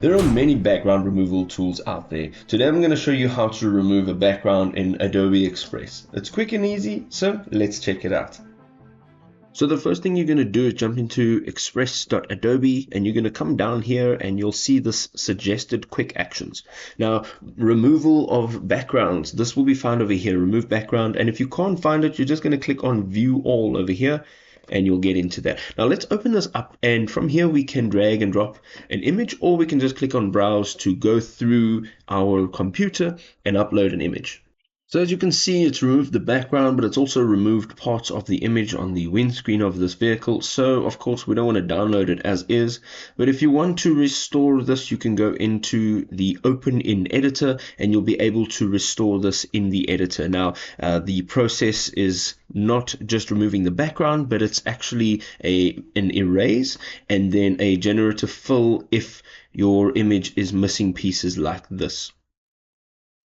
There are many background removal tools out there. Today I'm going to show you how to remove a background in Adobe Express. It's quick and easy, so let's check it out. So the first thing you're going to do is jump into express.adobe and you're going to come down here and you'll see this suggested quick actions. Now, removal of backgrounds, this will be found over here, remove background, and if you can't find it, you're just going to click on view all over here and you'll get into that. Now let's open this up, and from here we can drag and drop an image, or we can just click on browse to go through our computer and upload an image. So as you can see, it's removed the background, but it's also removed parts of the image on the windscreen of this vehicle. So of course we don't want to download it as is, but if you want to restore this, you can go into the open in editor and you'll be able to restore this in the editor. Now the process is not just removing the background, but it's actually an erase and then a generative fill if your image is missing pieces like this.